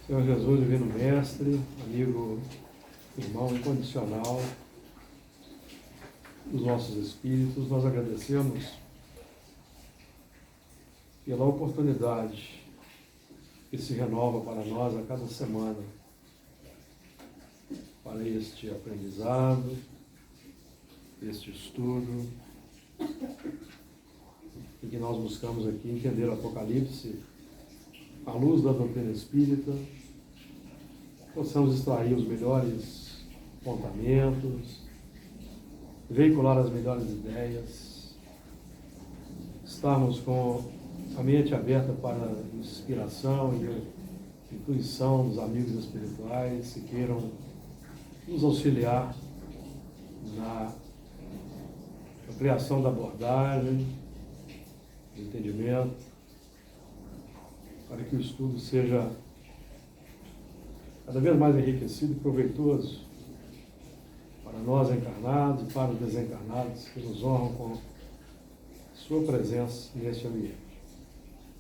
Senhor Jesus, divino mestre, amigo, irmão incondicional dos nossos espíritos, nós agradecemos pela oportunidade que se renova para nós a cada semana, para este aprendizado, este estudo, em que nós buscamos aqui entender o Apocalipse à luz da doutrina espírita, possamos extrair os melhores apontamentos, veicular as melhores ideias, estarmos com a mente aberta para a inspiração e a intuição dos amigos espirituais que queiram nos auxiliar na criação da abordagem, do entendimento, para que o estudo seja cada vez mais enriquecido e proveitoso para nós encarnados e para os desencarnados que nos honram com sua presença neste ambiente.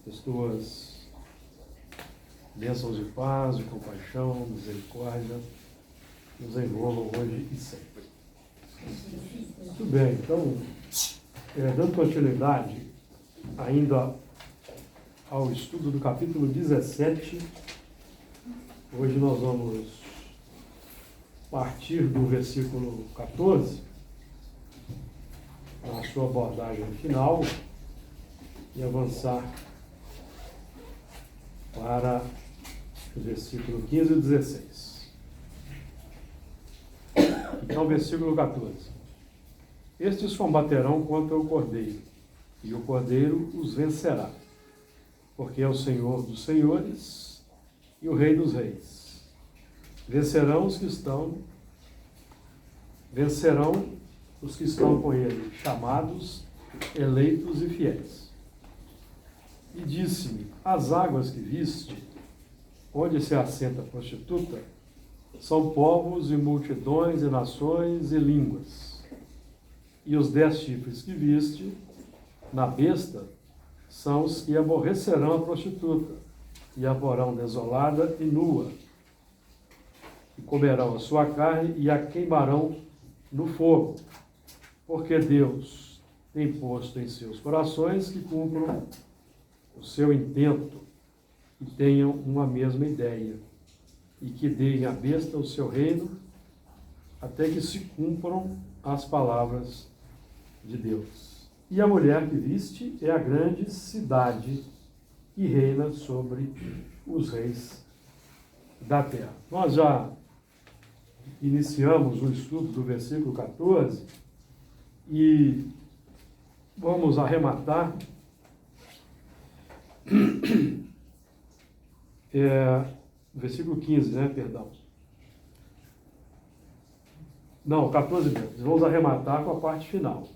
As tuas bênçãos de paz, de compaixão, misericórdia, nos envolvam hoje e sempre. Muito bem, então, dando continuidade ainda ao estudo do capítulo 17, hoje nós vamos partir do versículo 14, na sua abordagem final, e avançar para o versículo 15 e 16. Então, versículo 14. Estes combaterão contra o Cordeiro, e o Cordeiro os vencerá, porque é o Senhor dos senhores e o Rei dos reis. Vencerão os que estão com ele, chamados, eleitos e fiéis. E disse-me: as águas que viste, onde se assenta a prostituta, são povos e multidões e nações e línguas. E os 10 chifres que viste na besta são os que aborrecerão a prostituta e a porão desolada e nua, e comerão a sua carne e a queimarão no fogo, porque Deus tem posto em seus corações que cumpram o seu intento e tenham uma mesma ideia, e que deem à besta o seu reino, até que se cumpram as palavras de Deus. E a mulher que viste é a grande cidade que reina sobre os reis da terra. Nós já iniciamos o estudo do versículo 14 e vamos arrematar versículo 15, perdão. Não, 14 mesmo. Vamos arrematar com a parte final.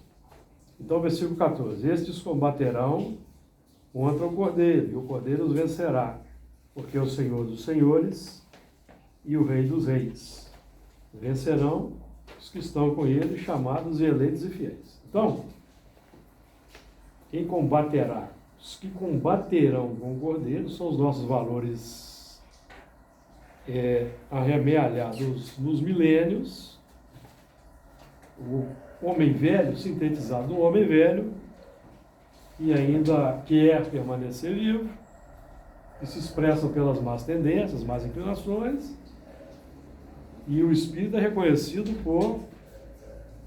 Então, versículo 14. Estes combaterão contra o Cordeiro, e o Cordeiro os vencerá, porque é o Senhor dos senhores e o Rei dos reis. Vencerão os que estão com ele, chamados e eleitos e fiéis. Então, quem combaterá? Os que combaterão com o Cordeiro são os nossos valores arremealhados nos milênios, o homem velho, sintetizado no homem velho, que ainda quer permanecer vivo, que se expressam pelas más tendências, más inclinações, e o espírito é reconhecido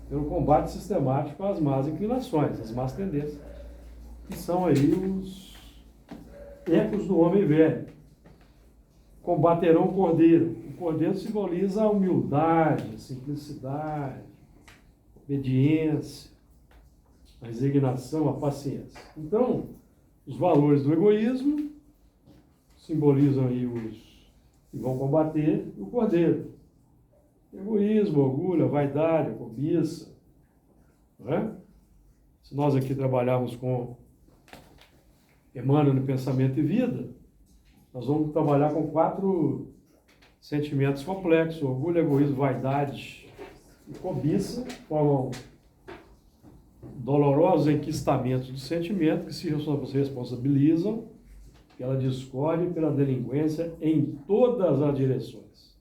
pelo combate sistemático às más inclinações, às más tendências, que são aí os ecos do homem velho. Combaterão o Cordeiro. O Cordeiro simboliza a humildade, a simplicidade, a obediência, a resignação, a paciência. Então, os valores do egoísmo simbolizam aí os que vão combater o Cordeiro. Egoísmo, orgulho, a vaidade, a cobiça. Não é? Se nós aqui trabalharmos com Emmanuel no Pensamento e Vida, nós vamos trabalhar com 4 sentimentos complexos: orgulho, egoísmo, vaidade e cobiça, formam dolorosos enquistamentos do sentimento que se responsabilizam pela discórdia e pela delinquência em todas as direções.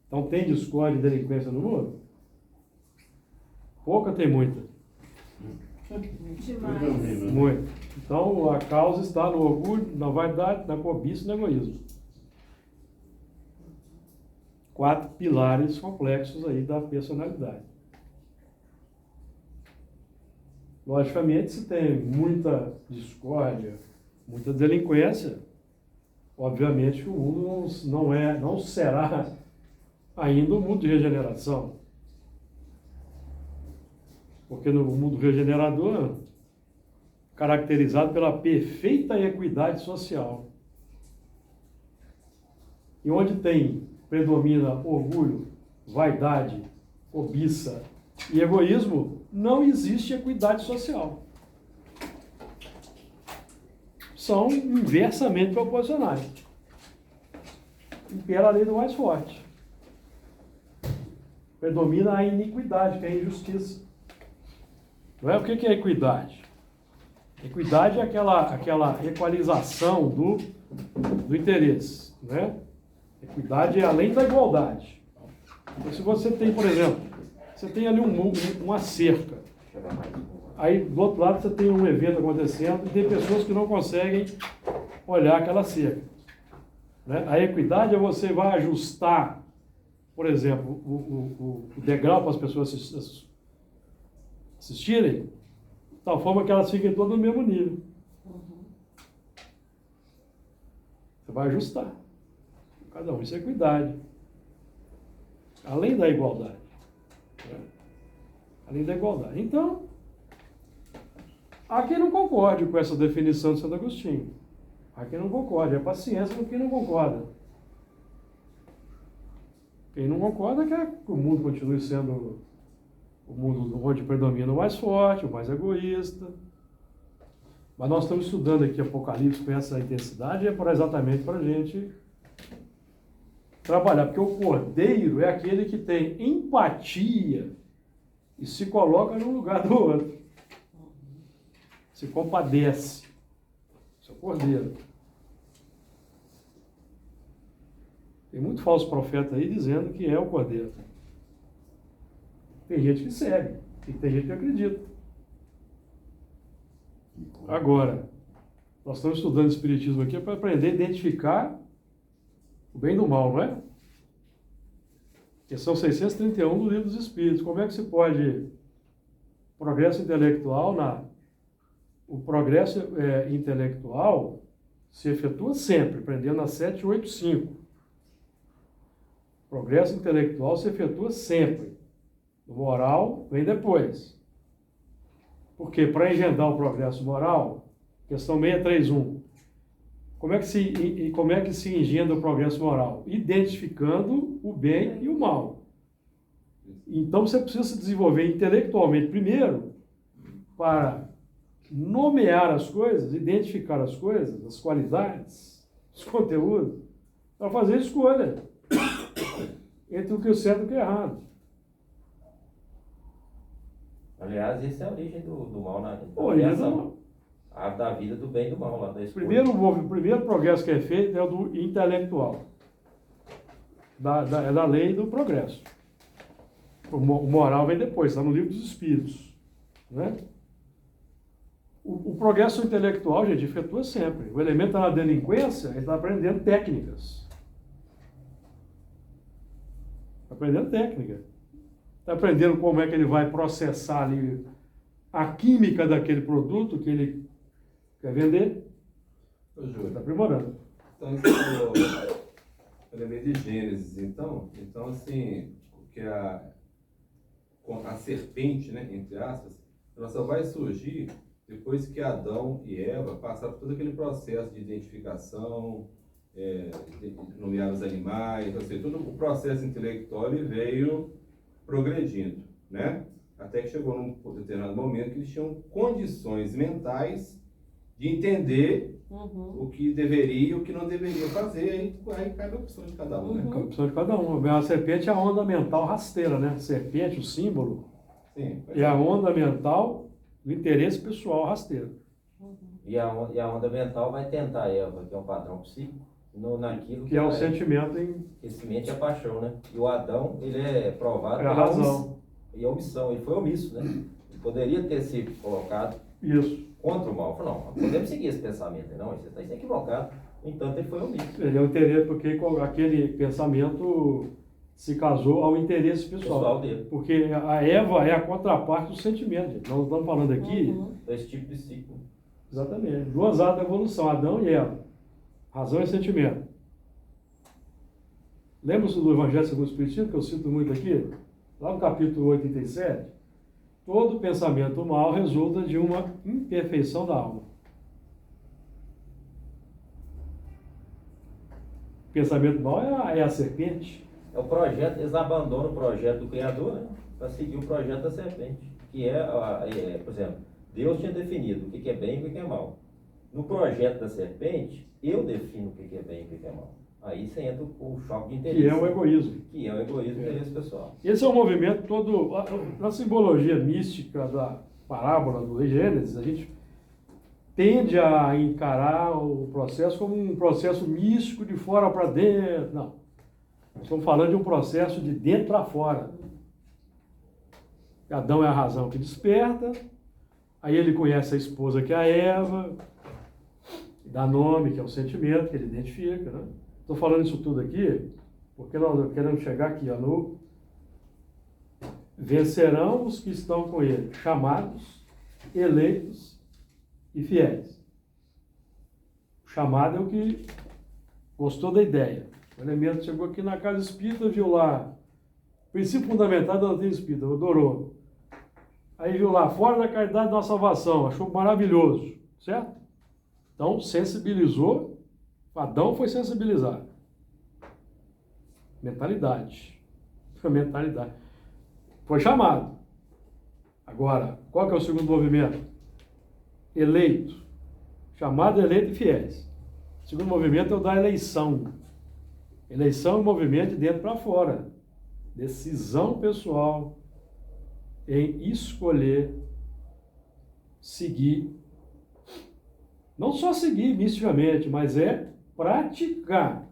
Então tem discórdia e delinquência no mundo? Pouca, tem muita? Demais. Muito. Então a causa está no orgulho, na vaidade, na cobiça e no egoísmo. 4 pilares complexos aí da personalidade. Logicamente, se tem muita discórdia, muita delinquência, obviamente que o mundo não será ainda um mundo de regeneração. Porque no mundo regenerador, caracterizado pela perfeita equidade social, e onde predomina orgulho, vaidade, cobiça e egoísmo, não existe equidade social. São inversamente proporcionais. Impera a lei do mais forte. Predomina a iniquidade, que é a injustiça. Não é? O que é equidade? Equidade é aquela equalização do interesse, né? Equidade é além da igualdade. Então, se você tem, por exemplo, você tem ali uma cerca. Aí, do outro lado, você tem um evento acontecendo e tem pessoas que não conseguem olhar aquela cerca. Né? A equidade é você vai ajustar, por exemplo, o degrau para as pessoas assistirem, de tal forma que elas fiquem todas no mesmo nível. Você vai ajustar. Cada um, isso é equidade. Além da igualdade. Né? Além da igualdade. Então, há quem não concorde com essa definição de Santo Agostinho. Há quem não concorde. É paciência com quem não concorda. Quem não concorda quer que o mundo continue sendo o mundo onde predomina o mais forte, o mais egoísta. Mas nós estamos estudando aqui Apocalipse com essa intensidade, exatamente para a gente trabalhar, porque o cordeiro é aquele que tem empatia e se coloca no lugar do outro. Se compadece. Isso é o cordeiro. Tem muito falso profeta aí dizendo que é o cordeiro. Tem gente que segue, e tem gente que acredita. Agora, nós estamos estudando Espiritismo aqui para aprender a identificar o bem do mal, não é? Questão 631 do Livro dos Espíritos. Como é que se pode progresso intelectual o progresso intelectual se efetua sempre, aprendendo a 785. O progresso intelectual se efetua sempre. O moral vem depois. Porque para engendrar o progresso moral, questão 631, como é que se engendra o progresso moral? Identificando o bem e o mal. Então você precisa se desenvolver intelectualmente primeiro para nomear as coisas, identificar as coisas, as qualidades, os conteúdos, para fazer escolha entre o que é certo e o que é errado. Aliás, essa é a origem do mal na Origem do mal. A da vida do bem e do mal lá da escolha. O primeiro progresso que é feito é o do intelectual. É da lei do progresso. O moral vem depois, está no Livro dos Espíritos. Né? O progresso intelectual, gente, efetua sempre. O elemento está na delinquência, ele está aprendendo técnicas. Está aprendendo técnica. Está aprendendo como é que ele vai processar ali a química daquele produto que ele quer vender. Ô, Júlio, Está aprimorando. então isso é o elemento de Gênesis, então assim, que a serpente, né, entre aspas, ela só vai surgir depois que Adão e Eva passaram por todo aquele processo de identificação, de nomear os animais, ou seja, todo o processo intelectual ele veio progredindo, né? Até que chegou num determinado momento que eles tinham condições mentais de entender o que deveria e o que não deveria fazer, aí cai a opção de cada um, né? A opção de cada um. A serpente é a onda mental rasteira, né? Serpente, o símbolo, Sim, é a onda mental do interesse pessoal rasteiro. E a onda mental vai tentar Eva, que é um padrão psíquico, naquilo Que é o ela sentimento em que semente é a paixão, né? E o Adão, ele é provado é a pela razão. e a omissão. Ele foi omisso, né? Ele poderia ter se colocado Isso. contra o mal. Falou, não podemos seguir esse pensamento. Não, você está equivocado. No entanto, ele foi omisso. Ele é o interesse, porque aquele pensamento se casou ao interesse Pessoal pessoal. dele. Porque a Eva é a contraparte do sentimento, gente. Nós estamos falando aqui, Esse tipo de ciclo. exatamente, duas áreas da evolução, Adão e Eva. Razão e sentimento. Lembra-se do Evangelho segundo o Espiritismo, que eu cito muito aqui? Lá no capítulo 87, todo pensamento mal resulta de uma imperfeição da alma. Pensamento mal é a serpente. É o projeto, eles abandonam o projeto do Criador, né? Para seguir o projeto da serpente. Que por exemplo, Deus tinha definido o que é bem e o que é mal. No projeto da serpente, eu defino o que é bem e o que é mal. Aí você entra o choque de interesse. Que é o egoísmo. Que é o egoísmo e interesse pessoal. Esse é um movimento todo, na simbologia mística da parábola do Gênesis, a gente tende a encarar o processo como um processo místico de fora para dentro. Não. Estamos falando de um processo de dentro para fora. Adão é a razão que desperta, aí ele conhece a esposa que é a Eva, dá nome, que é o sentimento que ele identifica, né? Estou falando isso tudo aqui porque nós queremos chegar aqui, ó, no vencerão os que estão com ele, chamados, eleitos e fiéis. O chamado é o que gostou da ideia. O elemento chegou aqui na casa espírita, viu lá, princípio fundamental da doutrina espírita, adorou. Aí viu lá, fora da caridade da salvação, achou maravilhoso, certo? Então, sensibilizou, Adão foi sensibilizado. Mentalidade. Mentalidade. Foi chamado. Agora, qual que é o segundo movimento? Eleito. Chamado, eleito e fiéis. O segundo movimento é o da eleição. Eleição é um movimento de dentro para fora. Decisão pessoal em escolher, seguir. Não só seguir misticamente, mas é praticar.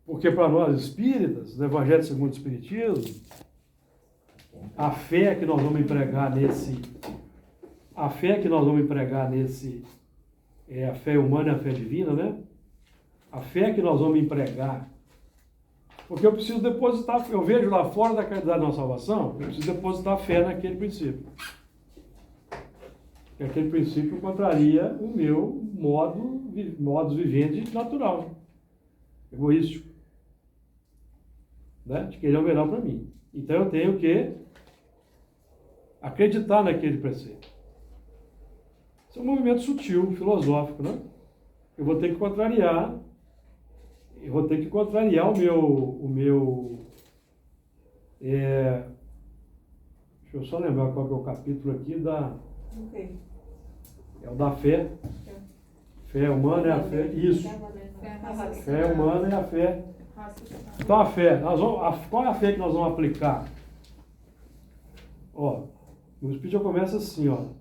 Porque para nós espíritas, no Evangelho segundo o Espiritismo, a fé que nós vamos empregar é a fé humana e a fé divina, né? A fé que nós vamos empregar, porque eu preciso depositar, eu vejo lá fora da caridade da nossa salvação, eu preciso depositar fé naquele princípio. E aquele princípio encontraria o meu modus vivendi natural, egoístico, né? De querer o melhor para mim. Então eu tenho que acreditar naquele preceito. Esse é um movimento sutil, filosófico, né? Eu vou ter que contrariar o meu deixa eu só lembrar qual que é o capítulo aqui é o da fé. Fé humana é a fé, isso. Fé humana é a fé. Então a fé, qual é a fé que nós vamos aplicar? Ó, o Espírito já começa assim, ó.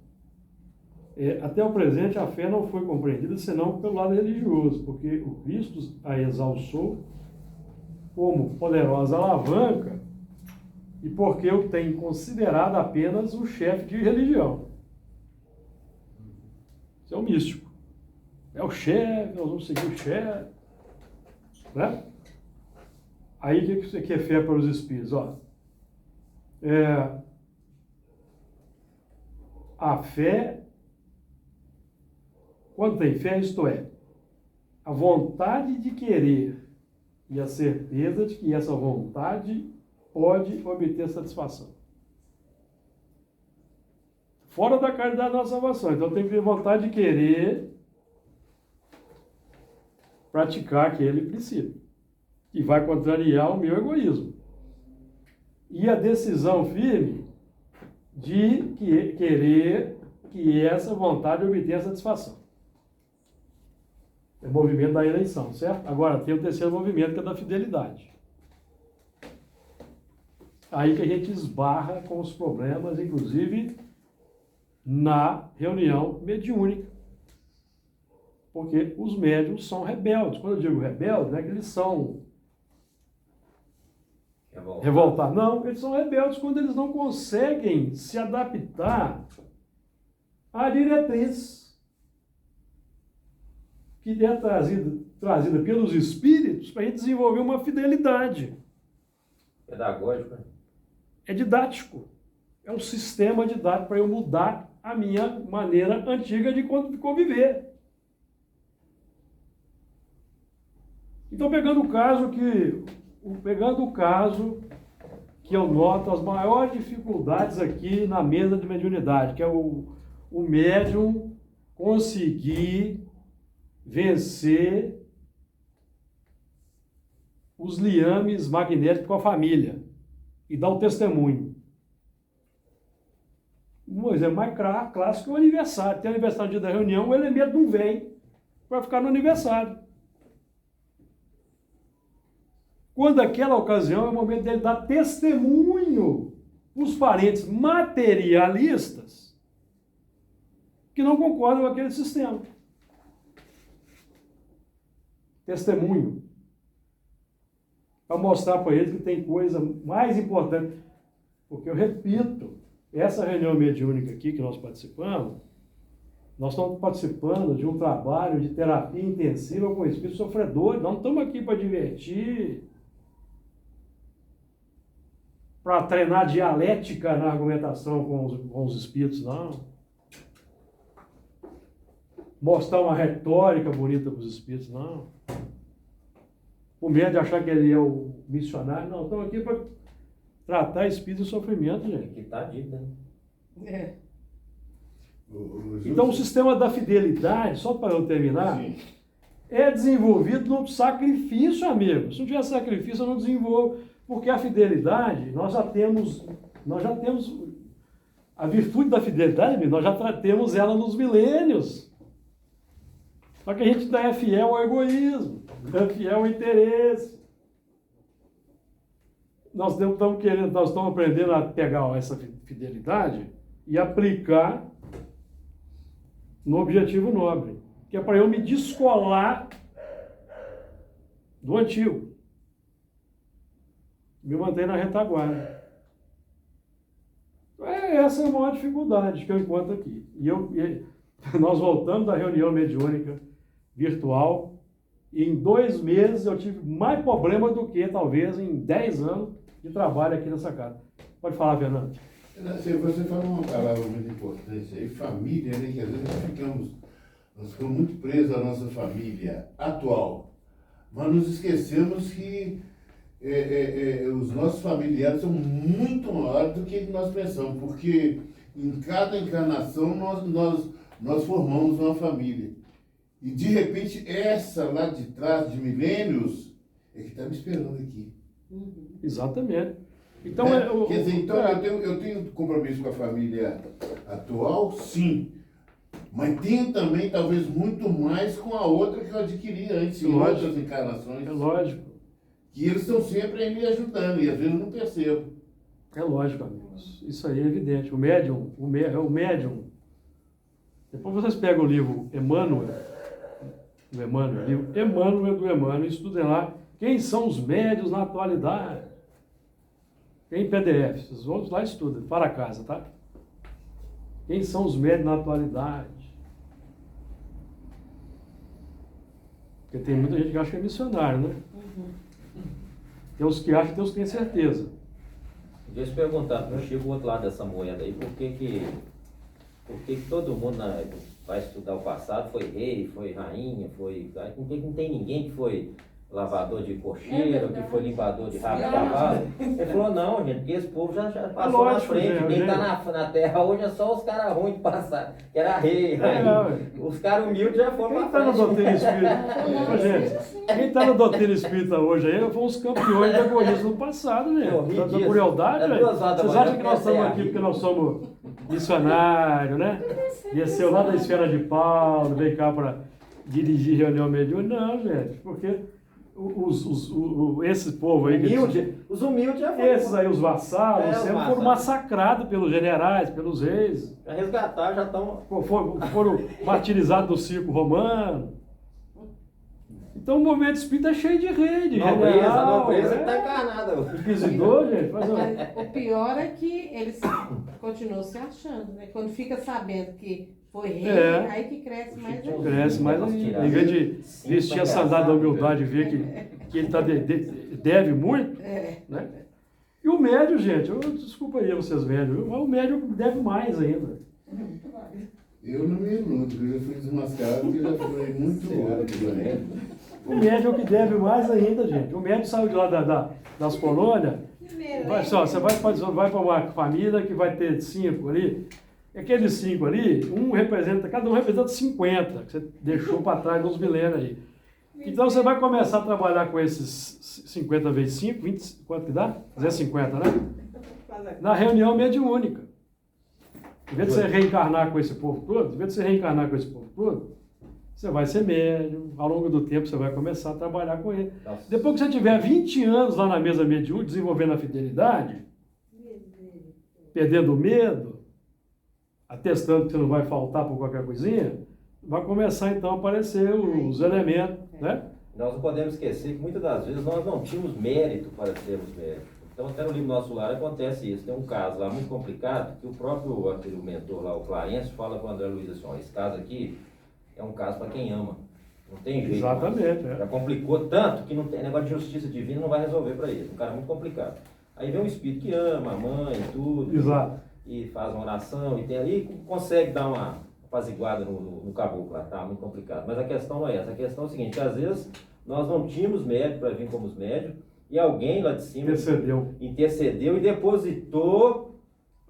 Até o presente a fé não foi compreendida senão pelo lado religioso, porque o Cristo a exalçou como poderosa alavanca e porque o tem considerado apenas o chefe de religião. Isso é um místico. É o chefe, nós vamos seguir o chefe. Né? Aí o que você quer fé para os espíritos? Ó, a fé, quando tem fé, isto é, a vontade de querer e a certeza de que essa vontade pode obter satisfação. Fora da caridade da salvação. Então tem que ter vontade de querer praticar aquele princípio. E vai contrariar o meu egoísmo. E a decisão firme de querer que essa vontade obtenha satisfação. É o movimento da eleição, certo? Agora tem o terceiro movimento, que é da fidelidade. Aí que a gente esbarra com os problemas, inclusive na reunião mediúnica. Porque os médiuns são rebeldes. Quando eu digo rebeldes, não é que eles são revoltados. Não, eles são rebeldes quando eles não conseguem se adaptar à diretriz que é trazida pelos espíritos para a gente desenvolver uma fidelidade. Pedagógico, né? É didático. É um sistema didático para eu mudar a minha maneira antiga de conviver. Então, pegando o caso que eu noto as maiores dificuldades aqui na mesa de mediunidade, que é o médium conseguir vencer os liames magnéticos com a família e dar o testemunho. Um exemplo mais clássico é o aniversário. Tem aniversário no dia da reunião, o elemento não vem para ficar no aniversário. Quando aquela ocasião é o momento dele dar testemunho para os parentes materialistas que não concordam com aquele sistema. Testemunho. Para mostrar para eles que tem coisa mais importante. Porque eu repito, essa reunião mediúnica aqui que nós participamos, nós estamos participando de um trabalho de terapia intensiva com espíritos sofredores. Nós não estamos aqui para divertir, para treinar dialética na argumentação com os espíritos, não. Mostrar uma retórica bonita para os espíritos, não. O medo de achar que ele é o missionário, não. Estamos aqui para tratar espíritos em sofrimento, gente. Que tá dito, né? É. Então, o sistema da fidelidade, só para eu terminar, Sim. é desenvolvido no sacrifício, amigo. Se não tiver sacrifício, eu não desenvolvo. Porque a fidelidade, nós já temos a virtude da fidelidade, amigo, nós já temos ela nos milênios. Só que a gente ainda é fiel ao egoísmo, é fiel ao interesse. Nós estamos aprendendo a pegar essa fidelidade e aplicar no objetivo nobre, que é para eu me descolar do antigo. Me manter na retaguarda. Essa é a maior dificuldade que eu encontro aqui. Nós voltamos da reunião mediúnica virtual e em 2 meses eu tive mais problema do que talvez em 10 anos de trabalho aqui nessa casa. Pode falar, Fernando. Você falou uma palavra muito importante aí, família, né? Que às vezes nós ficamos muito presos à nossa família atual, mas nos esquecemos que os nossos familiares são muito maiores do que nós pensamos, porque em cada encarnação nós formamos uma família. E de repente essa lá de trás, de milênios, é que está me esperando aqui. Exatamente. Então, Quer dizer, então eu tenho compromisso com a família atual, sim. Mas tenho também, talvez, muito mais com a outra que eu adquiri antes, em outras encarnações. É lógico. Que eles estão sempre aí me ajudando, e às vezes eu não percebo. É lógico, amigos. Isso aí é evidente. O médium. Depois vocês pegam o livro Emmanuel, do Emmanuel, livro Emmanuel do Emmanuel, e estudem lá quem são os médiuns na atualidade. Tem PDF, vocês vão lá e estudem, para casa, tá? Quem são os médiuns na atualidade? Porque tem muita gente que acha que é missionário, né? Tem os que acham e tem os que têm certeza. Deixa eu perguntar, não chega o outro lado dessa moeda aí, por que todo mundo vai estudar o passado, foi rei, foi rainha, por que não tem ninguém que foi lavador de cocheiro, que foi limpador de rabo de cavalo? Ele falou, não, gente, porque esse povo já passou na frente, quem está na terra hoje é só os caras ruins de passar, que era rei, rainha. Os caras humildes já foram Quem para está frente. no doutrina espírita? Ô, gente, quem está no doutrina espírita hoje aí foram os campeões do egoísmo do passado, gente. Da crueldade, velho. Vocês acham que nós estamos aqui porque nós somos missionários, né? Desceu lá da esfera de Paulo, veio cá para dirigir reunião mediúnica? Não, gente, porque esse povo aí, Os humildes já esses aí, os vassalos, É, os sempre vassalos. foram massacrados pelos generais, pelos reis, Já resgataram, já estão. foram martirizados no circo romano. Então o movimento espírita é cheio de rei, de Nobreza, general, nobreza que né? está encarnada. Inquisidor, gente, faz Mas o pior é que eles continuam se achando, né? Quando fica sabendo que foi rei, É. aí que cresce mais Chiquinho ainda. cresce mais ainda. Em vez de vestir a sandália da humildade e ver que ele deve muito, É. né? E o médio, gente, desculpa aí vocês médios, mas o médio deve mais ainda. Eu não me iludo, porque eu fui desmascarado porque já foi muito outro, né? O médio é o que deve mais ainda, gente. O médio saiu de lá das colônias. Você vai para uma família que vai ter 5 ali. Aqueles 5 ali, cada um representa 50, que você deixou para trás nos milênios aí. Então você vai começar a trabalhar com esses 50 vezes 5, 20, quanto que dá? 250, né? Na reunião mediúnica. Em vez de você reencarnar com esse povo todo, você vai ser médium, ao longo do tempo você vai começar a trabalhar com ele. Nossa. Depois que você tiver 20 anos lá na mesa mediúnica, desenvolvendo a fidelidade, perdendo o medo, atestando que você não vai faltar por qualquer coisinha, vai começar então a aparecer os elementos, né? Nós não podemos esquecer que muitas das vezes nós não tínhamos mérito para sermos médicos. Então, até no livro Nosso Lar acontece isso. Tem um caso lá muito complicado, que o próprio anterior mentor lá, o Clarence, fala com o André Luiz assim, ó, esse caso aqui é um caso para quem ama. Não tem jeito. Exatamente, mais. é. Já complicou tanto que não tem negócio de justiça divina, não vai resolver para ele. Um cara muito complicado. Aí vem um espírito que ama a mãe e tudo. Exato. E faz uma oração e consegue dar uma apaziguada no caboclo lá, tá? Muito complicado. Mas a questão não é essa. A questão é o seguinte, que às vezes nós não tínhamos médico para vir como os médicos, e alguém lá de cima intercedeu e depositou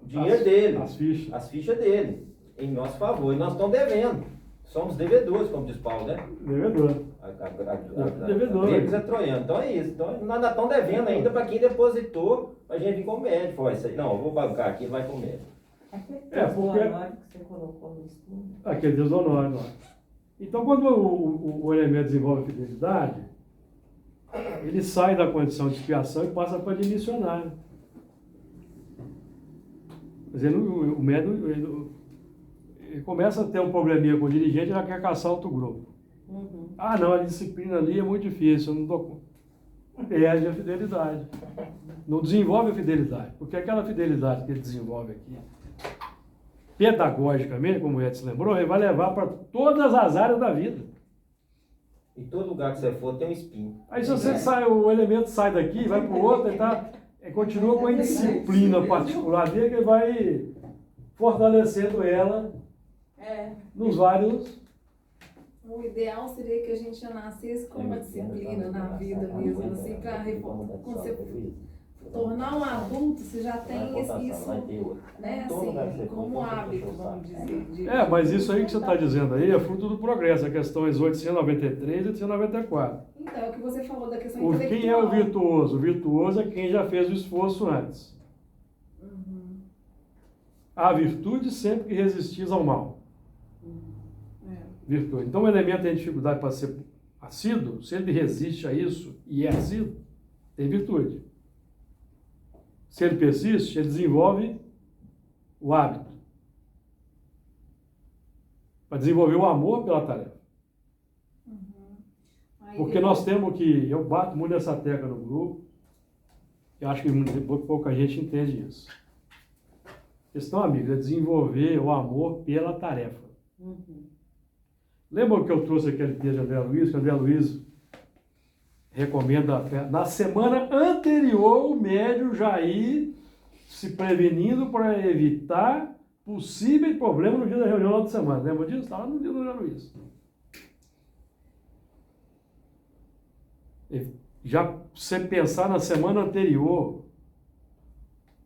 o dinheiro dele, as fichas dele, em nosso favor. E nós estamos devendo. Somos devedores, como diz Paulo, né? Devedor. Devedor. Gregos é troiano. Então é isso. Então nós ainda estamos devendo ainda para quem depositou para a gente vir como médico. Falou, isso aí, não, eu vou bancar aqui, vai como médico. Porque... que você colocou no estudo. Aquele Deus do honor, não. Então, quando o elemento desenvolve fidelidade, ele sai da condição de expiação e passa para de missionário. Mas o médium ele começa a ter um probleminha com o dirigente, ele quer caçar outro grupo. Uhum. Ah, não, a disciplina ali é muito difícil, eu não dou conta. Perde a fidelidade. Não desenvolve a fidelidade. Porque aquela fidelidade que ele desenvolve aqui, pedagogicamente, como o Edson lembrou, ele vai levar para todas as áreas da vida. Em todo lugar que você for tem um espinho. Aí se você sai, o elemento sai daqui, vai para o outro, ele continua com a disciplina particular dele, que ele vai fortalecendo ela nos vários... O ideal seria que a gente já nascesse com uma disciplina na vida mesmo, assim, para quando você tornar um adulto, você já tem isso, né, assim, como hábito, vamos dizer. Mas isso aí que você está dizendo aí é fruto do progresso, a questões 893 e 894. Então, é o que você falou da questão Quem é o virtuoso? O virtuoso é quem já fez o esforço antes. Uhum. A virtude sempre que resistis ao mal. Virtude. Então, o elemento tem dificuldade para ser assíduo, se ele resiste a isso e é assíduo, tem virtude. Se ele persiste, ele desenvolve o hábito. Para desenvolver o amor pela tarefa. Porque nós temos que, eu bato muito nessa tecla no grupo, eu acho que pouca gente entende isso. A questão, amigos, é desenvolver o amor pela tarefa. Lembra que eu trouxe aquele texto de André Luiz, que André Luiz recomenda, na semana anterior, o médium já ir se prevenindo para evitar possíveis problemas no dia da reunião lá de semana. Lembra disso? Estava no dia do André Luiz. Já você pensar na semana anterior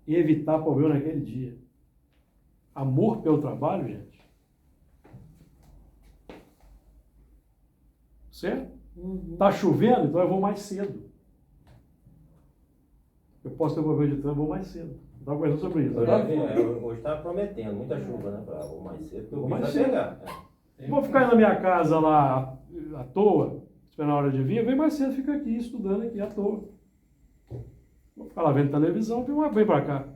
e evitar problema naquele dia. Amor pelo trabalho, gente. Certo? Tá chovendo, então eu vou mais cedo. Eu posso ter um problema de trânsito, eu vou mais cedo. Estava conversando sobre isso. Hoje está prometendo muita chuva, né? Para vou mais cedo, porque o bicho vai cedo. pegar. Vou ficar na minha casa lá à toa, esperando a hora de vir, vem mais cedo, fica aqui, estudando aqui à toa. Vou ficar lá vendo televisão, vem para cá.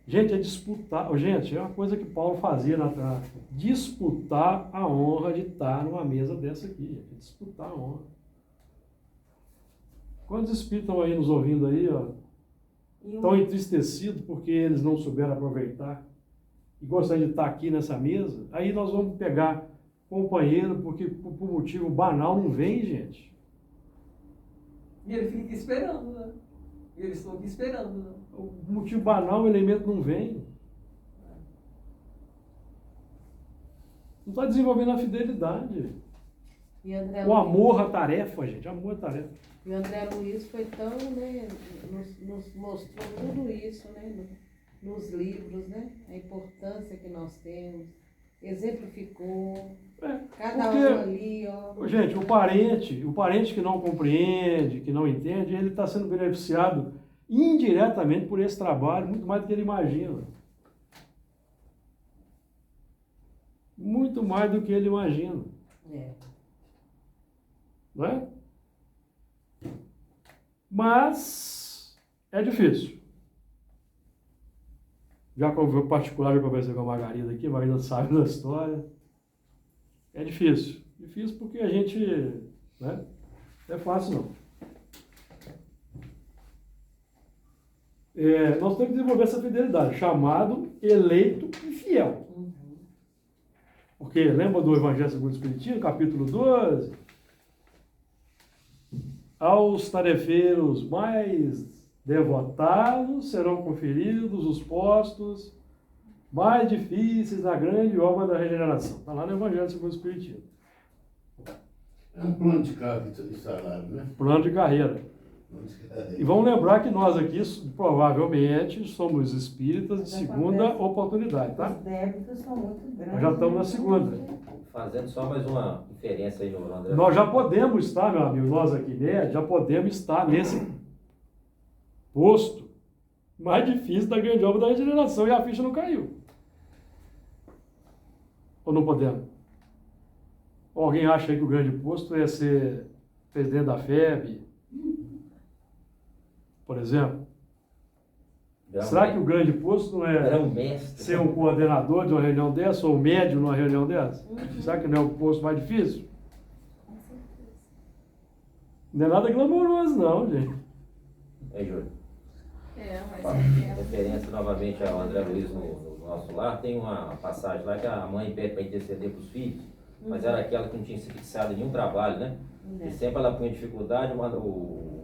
Gente, é disputar. Gente, é uma coisa que Paulo fazia na disputar a honra de estar numa mesa dessa aqui. Gente, disputar a honra. Quantos espíritos estão aí nos ouvindo aí, ó? Estão entristecidos porque eles não souberam aproveitar e gostariam de estar aqui nessa mesa? Aí nós vamos pegar companheiro porque por motivo banal não vem, gente. E ele fica esperando, né? E eles estão aqui esperando, né? O motivo banal, o elemento não vem. Não está desenvolvendo a fidelidade. E André O amor à tarefa, gente. Amor à tarefa. E o André Luiz foi tão, né, nos mostrou tudo isso, né, nos livros, né, a importância que nós temos, exemplificou, cada porque, um ali, ó. Gente, o parente que não compreende, que não entende, ele está sendo beneficiado indiretamente por esse trabalho, muito mais do que ele imagina. Muito mais do que ele imagina. É. Não é? Mas é difícil. Já conversei particular, já conversei com a Margarida aqui, a Margarida sabe da história. É difícil. Difícil porque a gente, né? Não é fácil não. Nós temos que desenvolver essa fidelidade, chamado, eleito e fiel. Porque lembra do Evangelho segundo o Espiritismo, capítulo 12? Aos tarefeiros mais devotados serão conferidos os postos mais difíceis na grande obra da regeneração. Está lá no Evangelho segundo o Espiritismo. É um plano de cargo e salário, né? Plano de carreira. E vamos lembrar que nós aqui, provavelmente, somos espíritas de segunda oportunidade, tá? Os débitos são muito grandes. Nós já estamos na segunda. Fazendo só mais uma inferência aí no André. Nós já podemos estar, meu amigo, nós aqui, né? Já podemos estar nesse posto mais difícil da grande obra da regeneração e a ficha não caiu. Ou não podemos? Ou alguém acha aí que o grande posto é ser presidente da FEB, por exemplo? Será que o grande posto não é mestre, ser um coordenador de uma reunião dessa ou um médium numa reunião dessa? Será que não é o posto mais difícil? Não é nada glamouroso, não, gente. Júlio? Mas Referência novamente ao André Luiz no nosso lar, tem uma passagem lá que a mãe pede para interceder para os filhos, mas era aquela que não tinha se fixado em nenhum trabalho, né? E sempre ela punha dificuldade, o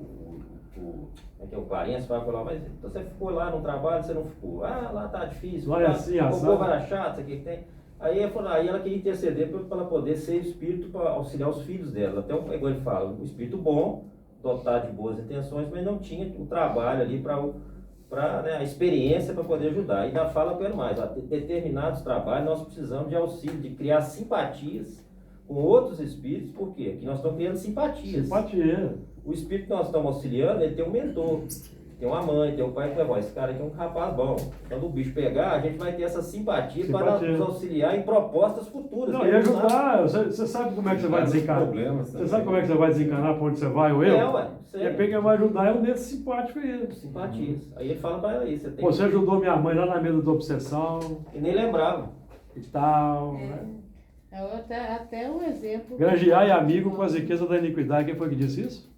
Clarence fala para ela, mas você ficou lá no trabalho, você não ficou. Ah, lá tá difícil, Lá é assim, o assado. povo era chato, isso aqui que tem. Aí ela queria interceder para ela poder ser espírito para auxiliar os filhos dela. Até igual ele fala, um espírito bom, dotado de boas intenções, mas não tinha o trabalho ali né, a experiência para poder ajudar. Ainda fala para ele mais, determinados trabalhos nós precisamos de auxílio, de criar simpatias com outros espíritos, por quê? Porque nós estamos criando simpatias. Simpatia. O espírito que nós estamos auxiliando, ele tem um mentor, tem uma mãe, tem um pai que vai, esse cara aqui é um rapaz bom. Quando o bicho pegar, a gente vai ter essa simpatia para nos auxiliar em propostas futuras. Não, e ajudar, você sabe como é que você vai desencanar? Você sabe como é que você vai desencanar para onde você vai ou eu? Ué. De repente quem vai ajudar é um desses simpáticos aí. Simpatias. Aí ele fala para ela isso. Você ajudou minha mãe lá na mesa da obsessão. E nem lembrava. E tal. Né? Até um exemplo. Granjear e amigo com as riquezas da iniquidade. Quem foi que disse isso?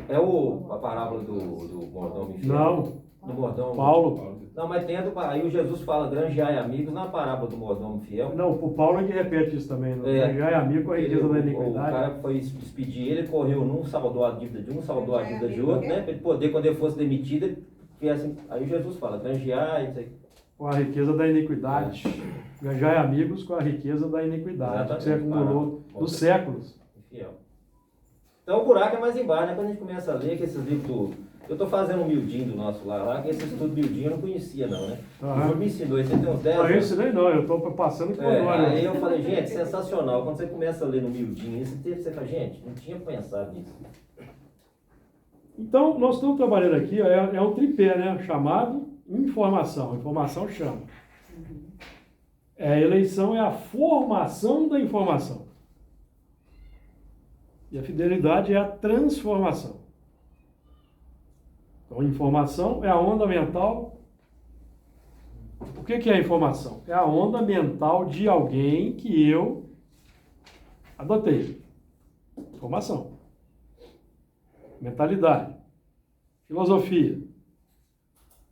É a parábola do mordomo infiel? Não. Do mordomo. Paulo. Não, mas tem aí o Jesus fala granjear e amigos na parábola do mordomo fiel. Não, o Paulo é que repete isso também. Granjear e amigo com a riqueza da iniquidade. O cara foi despedir ele, correu num, salvou a dívida de um, salvou a dívida de outro, né? Para ele poder, quando ele fosse demitido, ele fizesse. Aí Jesus fala, granjear e isso aí. Com a riqueza da iniquidade. Granjear e amigos com a riqueza da iniquidade. Que você acumulou nos séculos. Infiel. Então o buraco é mais embaixo, né? Quando a gente começa a ler que esses livros eu estou fazendo um miudinho do nosso lá, que esse estudo miudinho eu não conhecia não, né? O me ensinou isso, você tem uns 10 anos. Não, eu ensinei não, eu estou passando por agora. Aí eu falei, gente, sensacional. Quando você começa a ler no miudinho, você fala, gente, não tinha pensado nisso. Então, nós estamos trabalhando aqui, é um tripé, né? Chamado informação. Informação chama. A eleição é a formação da informação. E a fidelidade é a transformação. Então, informação é a onda mental. O que é a informação? É a onda mental de alguém que eu adotei. Informação. Mentalidade. Filosofia.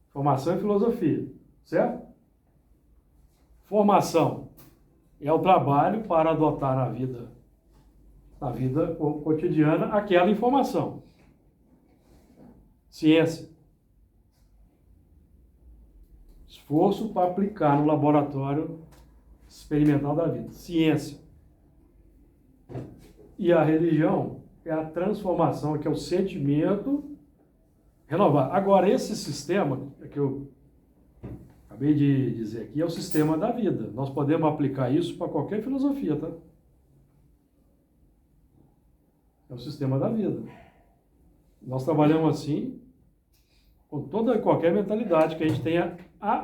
Formação e filosofia. Certo? Formação é o trabalho para adotar na vida cotidiana aquela informação. Ciência. Esforço para aplicar no laboratório experimental da vida. Ciência. E a religião é a transformação, que é o sentimento renovar. Agora, esse sistema que eu acabei de dizer aqui é o sistema da vida. Nós podemos aplicar isso para qualquer filosofia, tá? É o sistema da vida. Nós trabalhamos assim com toda e qualquer mentalidade que a gente tenha,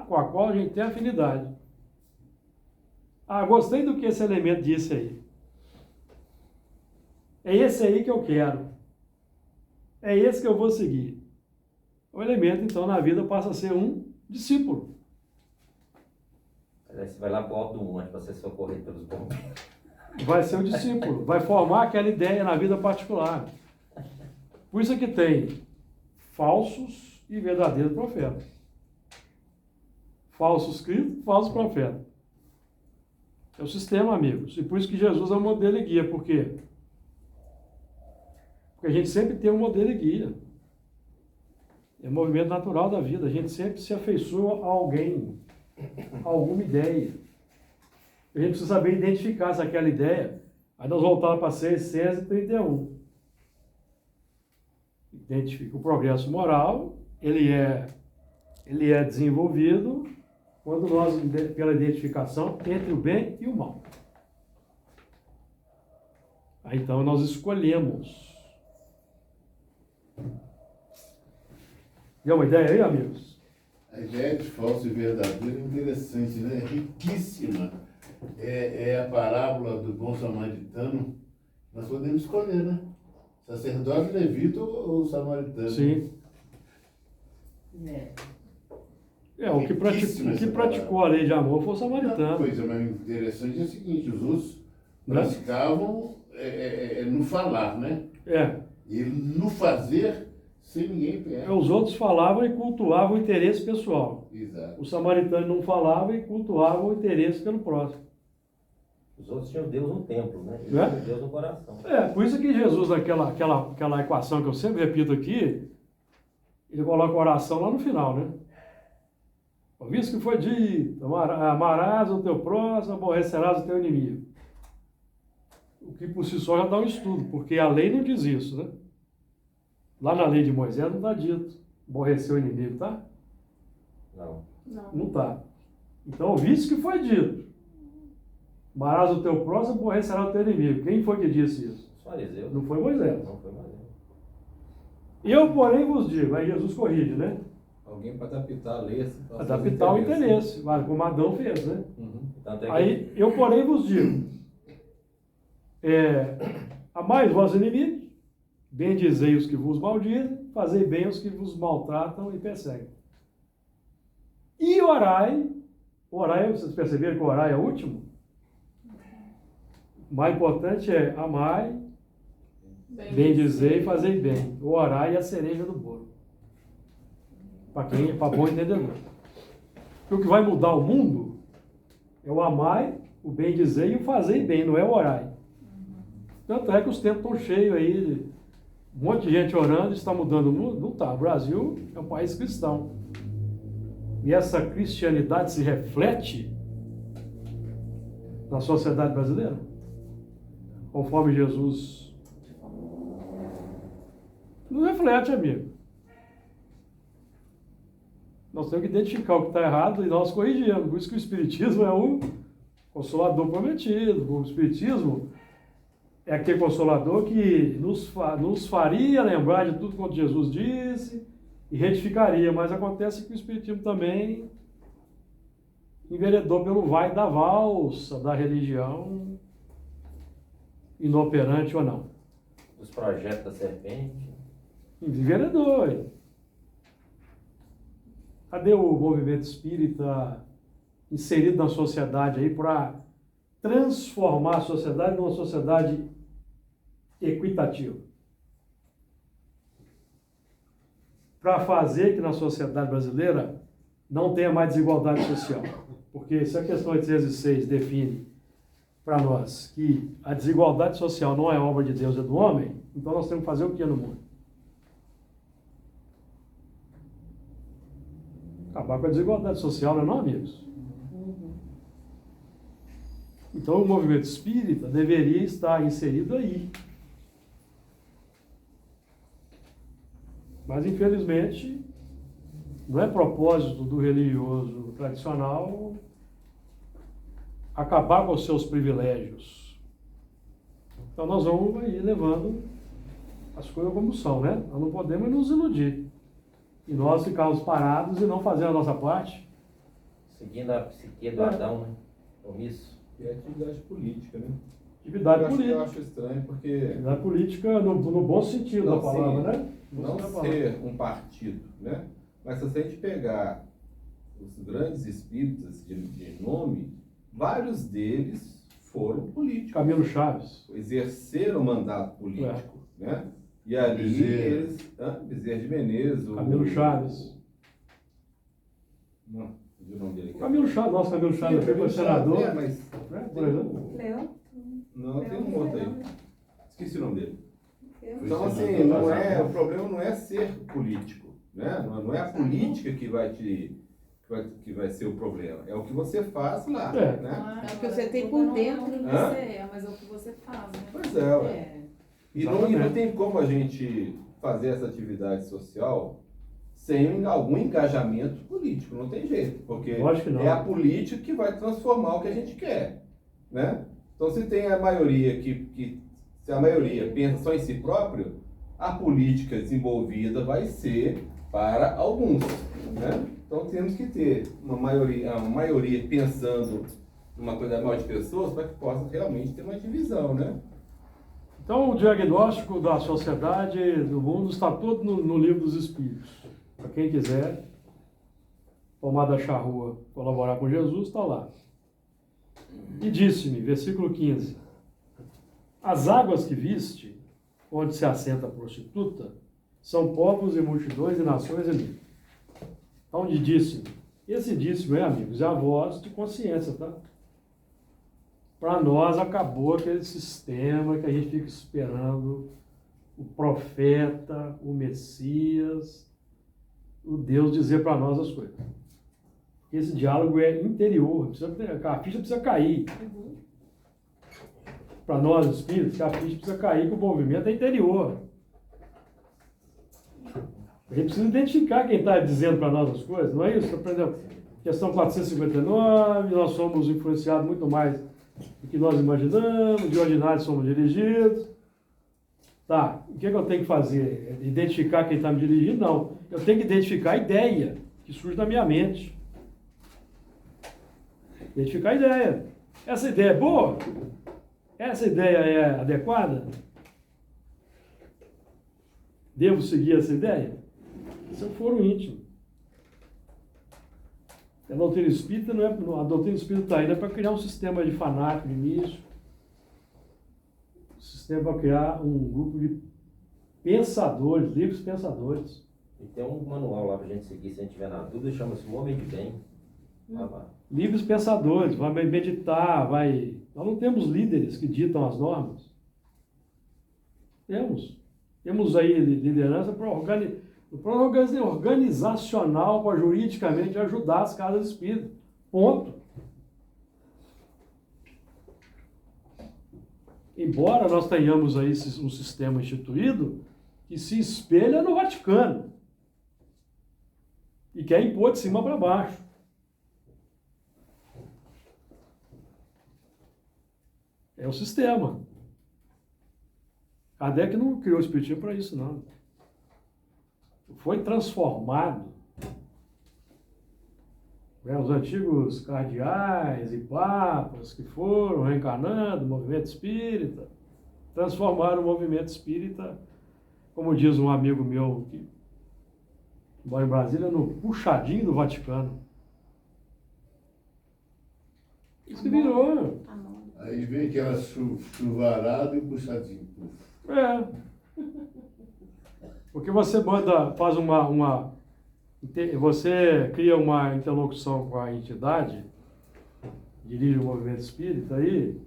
com a qual a gente tem afinidade. Ah, gostei do que esse elemento disse aí. É esse aí que eu quero. É esse que eu vou seguir. O elemento, então, na vida passa a ser um discípulo. Aí você vai lá pro alto do monte para ser socorrido pelos bombeiros. Vai ser o discípulo. Vai formar aquela ideia na vida particular. Por isso é que tem falsos e verdadeiros profetas. Falsos cristos, falsos profetas. É o sistema, amigos. E por isso que Jesus é um modelo e guia. Por quê? Porque a gente sempre tem um modelo e guia. É o movimento natural da vida. A gente sempre se afeiçoa a alguém, a alguma ideia. A gente precisa saber identificar se aquela ideia. Aí nós voltamos para 631. Identifica o progresso moral, ele é desenvolvido quando nós, pela identificação entre o bem e o mal. Aí então nós escolhemos. Deu uma ideia aí, amigos? A ideia de falso e verdadeiro é interessante, né? É riquíssima. É a parábola do bom samaritano. Nós podemos escolher, né? Sacerdote, levita ou samaritano. Sim. O que praticou a lei de amor foi o samaritano. Uma coisa mais interessante é o seguinte, os outros praticavam no falar, né? E no fazer, sem ninguém perto. Os outros falavam e cultuavam o interesse pessoal. Exato. O samaritano não falava e cultuava o interesse pelo próximo. Os outros tinham Deus no templo, né? Eles tinham Deus no coração. Por isso que Jesus, naquela equação que eu sempre repito aqui, ele coloca a oração lá no final, né? Visto que foi dito, amarás o teu próximo, aborrecerás o teu inimigo. O que por si só já dá um estudo, porque a lei não diz isso, né? Lá na lei de Moisés não está dito aborrecer o inimigo, tá? Não está. Então, visto que foi dito, amarás o teu próximo, aborrecerás o teu inimigo. Quem foi que disse isso? Os fariseus. Não foi Moisés. Não foi Moisés. Eu, porém, vos digo, aí Jesus corrige, né? Alguém para adaptar a lei. Adaptar o interesse, como Adão fez, né? Tanto é que Aí, eu, porém, vos digo, amai os vossos inimigos, bendizei os que vos maldizem, fazei bem os que vos maltratam e perseguem. E orai, vocês perceberam que orai é o último? O mais importante é amai, bendizei e fazei bem. O orai é a cereja do bolo. Para bom entendedor. Porque o que vai mudar o mundo é o amai, o bendizei e o fazei bem, não é o orai. Tanto é que os tempos estão cheios aí, um monte de gente orando, está mudando o mundo? Não está. O Brasil é um país cristão. E essa cristianidade se reflete na sociedade brasileira? Conforme Jesus não reflete, amigo. Nós temos que identificar o que está errado e nós corrigimos. Por isso que o Espiritismo é o consolador prometido. O Espiritismo é aquele consolador que nos faria lembrar de tudo quanto Jesus disse e retificaria. Mas acontece que o Espiritismo também enveredou pelo vai da valsa da religião, inoperante ou não. dos projetos da serpente. Enveredou. Cadê o movimento espírita inserido na sociedade aí para transformar a sociedade numa sociedade equitativa? Para fazer que na sociedade brasileira não tenha mais desigualdade social. Porque se a questão 806 define para nós que a desigualdade social não é obra de Deus, é do homem, então nós temos que fazer o que no mundo? Acabar com a desigualdade social, não é, não, amigos? Então o movimento espírita deveria estar inserido aí. Mas, infelizmente, não é propósito do religioso tradicional acabar com os seus privilégios. Então nós vamos aí levando as coisas como são, né? Nós não podemos nos iludir. E nós ficarmos parados e não fazer a nossa parte. Seguindo a psique do Adão, né? Omisso. E é atividade política, né? Atividade Eu política. acho estranho porque Atividade política no bom sentido Não, da palavra, sim. né? não ser um partido, né? Mas se a gente pegar os grandes espíritas de nome, vários deles foram políticos. Camilo Chaves. Exerceram o mandato político, né? E ali Bezerra. eles... Bezerra de Menezes. Camilo Chaves. Não, o nome dele. Camilo Chaves, nosso Camilo Chaves foi senador. É, mas... Né, por exemplo. Leão? Não, tem um outro aí. Esqueci o nome dele. Eu. Então, assim, não é, o problema não é ser político, né? Não é a política que vai ser o problema. É o que você faz lá, É. né? É o que você tem por dentro, Não, Hã? você é, mas é o que você faz, né? Pois é, ué. É. E não tem como a gente fazer essa atividade social sem algum engajamento político, não tem jeito, porque Lógico que não. é a política que vai transformar o que a gente quer, né? Então, se tem a maioria se a maioria pensa só em si próprio, a política desenvolvida vai ser para alguns, né? Então, temos que ter uma maioria pensando numa coisa maior de pessoas para que possa realmente ter uma divisão, né? Então, o diagnóstico da sociedade, do mundo, está todo no livro dos Espíritos. Para quem quiser tomar da charrua, colaborar com Jesus, está lá. E disse-me, versículo 15, as águas que viste, onde se assenta a prostituta, são povos e multidões e nações e línguas. Onde disse-me? Esse disse-me, amigos, é a voz de consciência, tá? Para nós acabou aquele sistema que a gente fica esperando o profeta, o Messias, o Deus dizer para nós as coisas. Esse diálogo é interior, a ficha precisa cair. Para nós, espíritos, a ficha precisa cair, que o movimento é interior. A gente precisa identificar quem está dizendo para nós as coisas, não é isso? Por exemplo, questão 459, nós somos influenciados muito mais do que nós imaginamos, de ordinário somos dirigidos. Tá, o que eu tenho que fazer? Identificar quem está me dirigindo? Não. Eu tenho que identificar a ideia que surge na minha mente. Identificar a ideia. Essa ideia é boa? Essa ideia é adequada? Devo seguir essa ideia? Se eu for um íntimo. A doutrina espírita não é, a doutrina espírita está aí não é para criar um sistema de fanático, de místico. Um sistema para criar um grupo de pensadores, livres pensadores. E tem um manual lá pra gente seguir, se a gente tiver na dúvida, chama-se O Homem de Bem. Lá. Livres pensadores, vai meditar, vai... Nós não temos líderes que ditam as normas. Temos aí liderança para organizacional, para juridicamente ajudar as casas espíritas. Ponto. Embora nós tenhamos aí um sistema instituído que se espelha no Vaticano e quer impor de cima para baixo. É o sistema. Kardec não criou o espiritismo para isso, não. Foi transformado. Os antigos cardeais e papas que foram reencarnando, o movimento espírita, transformaram o movimento espírita, como diz um amigo meu que mora em Brasília, no puxadinho do Vaticano. Isso que virou. Aí vem aquela chuvarada e puxadinho. É. Porque você faz você cria uma interlocução com a entidade, dirige o movimento espírita aí,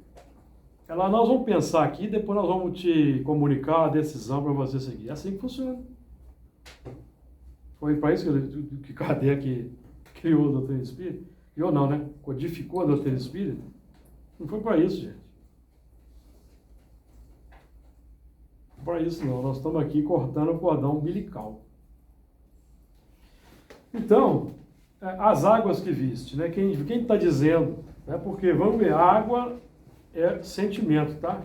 nós vamos pensar aqui, depois nós vamos te comunicar a decisão para você seguir. É assim que funciona. Foi para isso que Kardec criou a doutrina espírita. Criou não, né? Codificou a doutrina espírita. Não foi para isso, gente. Não foi para isso não. Nós estamos aqui cortando o cordão umbilical. Então, as águas que viste, né? Quem está dizendo, né? Porque, vamos ver, água é sentimento, tá?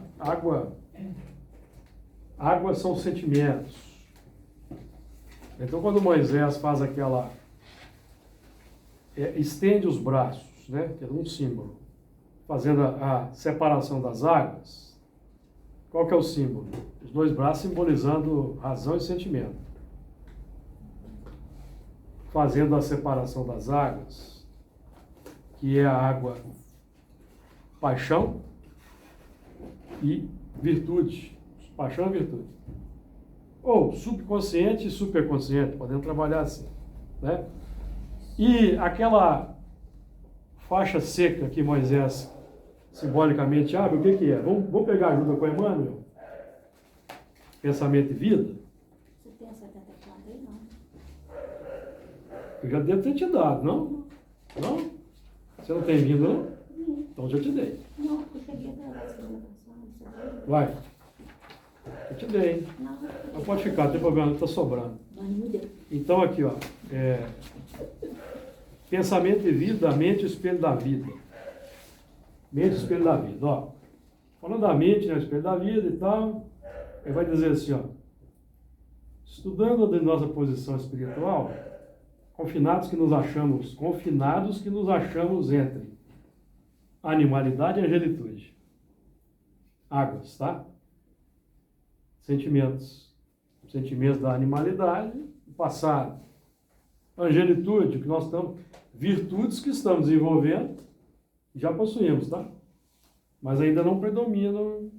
Água são sentimentos. Então, quando Moisés faz estende os braços, né? Que é um símbolo, fazendo a separação das águas. Qual que é o símbolo? Os dois braços simbolizando razão e sentimento. Fazendo a separação das águas, que é a água paixão e virtude. Paixão e virtude. Ou subconsciente e superconsciente, podemos trabalhar assim, né? E aquela faixa seca que Moisés simbolicamente abre, o que é? Vamos pegar ajuda com Emmanuel? Pensamento e vida? Você tem a 74 aí, não? Eu já devo ter te dado, não? Não? Você não tem vindo, não? Então já te dei. Não, eu peguei da semana passada. Vai. Eu te dei. Não, Não pode ficar, não tem problema, está sobrando. não me deu. Então aqui, ó. Pensamento e vida, a mente e o espelho da vida. Mente e espelho da vida, ó. Falando da mente, né, o espelho da vida e tal, ele vai dizer assim, ó. Estudando a nossa posição espiritual, confinados que nos achamos entre animalidade e angelitude. Águas, tá? Sentimentos da animalidade, o passado. Angelitude, que nós estamos, virtudes que estamos desenvolvendo, já possuímos, tá? Mas ainda não predominam